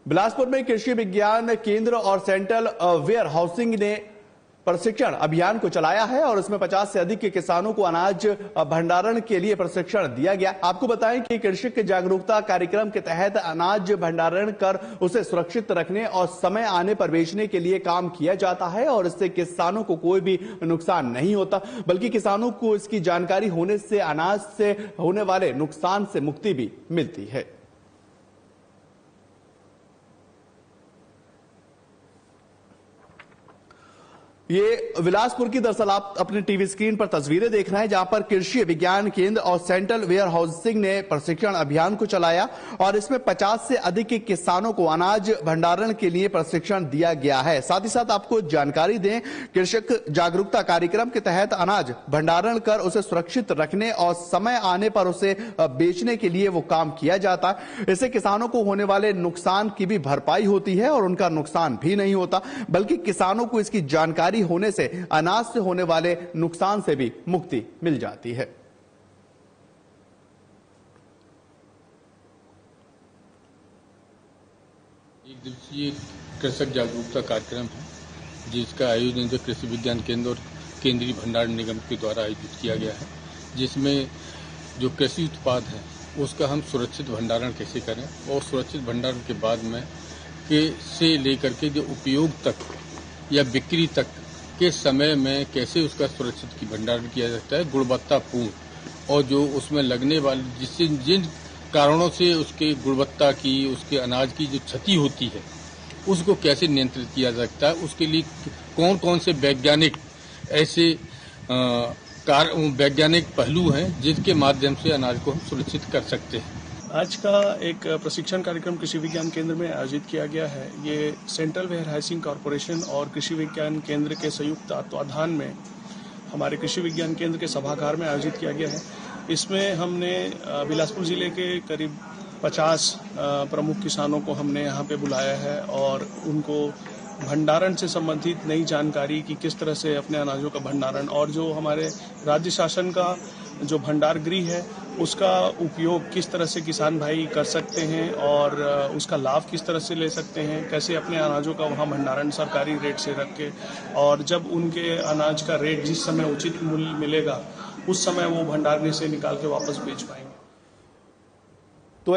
बिलासपुर में कृषि विज्ञान केंद्र और सेंट्रल वेयर हाउसिंग ने प्रशिक्षण अभियान को चलाया है और इसमें 50 से अधिक के किसानों को अनाज भंडारण के लिए प्रशिक्षण दिया गया। आपको बताएं कि कृषक जागरूकता कार्यक्रम के तहत अनाज भंडारण कर उसे सुरक्षित रखने और समय आने पर बेचने के लिए काम किया जाता है और इससे किसानों को कोई भी नुकसान नहीं होता, बल्कि किसानों को इसकी जानकारी होने से अनाज से होने वाले नुकसान से मुक्ति भी मिलती है। ये बिलासपुर की दरअसल आप अपने टीवी स्क्रीन पर तस्वीरें देख रहे हैं, जहां पर कृषि विज्ञान केंद्र और सेंट्रल वेयर हाउसिंग ने प्रशिक्षण अभियान को चलाया और इसमें 50 से अधिक के किसानों को अनाज भंडारण के लिए प्रशिक्षण दिया गया है। साथ ही साथ आपको जानकारी दें, कृषक जागरूकता कार्यक्रम के तहत अनाज भंडारण कर उसे सुरक्षित रखने और समय आने पर उसे बेचने के लिए वो काम किया जाता है। इससे किसानों को होने वाले नुकसान की भी भरपाई होती है और उनका नुकसान भी नहीं होता, बल्कि किसानों को इसकी जानकारी होने से अनाज से होने वाले नुकसान से भी मुक्ति मिल जाती है। एक दिवसीय कृषक जागरूकता कार्यक्रम है, जिसका आयोजन कृषि विज्ञान केंद्र और केंद्रीय भंडारण निगम के द्वारा आयोजित किया गया है, जिसमें जो कृषि उत्पाद है उसका हम सुरक्षित भंडारण कैसे करें और सुरक्षित भंडारण के बाद में से लेकर के जो उपयोग तक या बिक्री तक के समय में कैसे उसका सुरक्षित की भंडारण किया जाता है, गुणवत्तापूर्ण, और जो उसमें लगने वाले जिससे जिन कारणों से उसके गुणवत्ता की, उसके अनाज की जो क्षति होती है उसको कैसे नियंत्रित किया सकता है, उसके लिए कौन कौन से वैज्ञानिक ऐसे वैज्ञानिक पहलू हैं जिसके माध्यम से अनाज को हम सुरक्षित कर सकते हैं। आज का एक प्रशिक्षण कार्यक्रम कृषि विज्ञान केंद्र में आयोजित किया गया है। ये सेंट्रल वेयर हाउसिंग कॉरपोरेशन और कृषि विज्ञान केंद्र के संयुक्त तत्वाधान में हमारे कृषि विज्ञान केंद्र के सभागार में आयोजित किया गया है। इसमें हमने बिलासपुर जिले के करीब 50 प्रमुख किसानों को हमने यहाँ पे बुलाया है और उनको भंडारण से संबंधित नई जानकारी कि किस तरह से अपने अनाजों का भंडारण और जो हमारे राज्य शासन का जो भंडार गृह है उसका उपयोग किस तरह से किसान भाई कर सकते हैं और उसका लाभ किस तरह से ले सकते हैं, कैसे अपने अनाजों का वहाँ भंडारण सरकारी रेट से रख के, और जब उनके अनाज का रेट जिस समय उचित मूल्य मिलेगा उस समय वो भंडार गृह से निकाल के वापस बेच पाएंगे।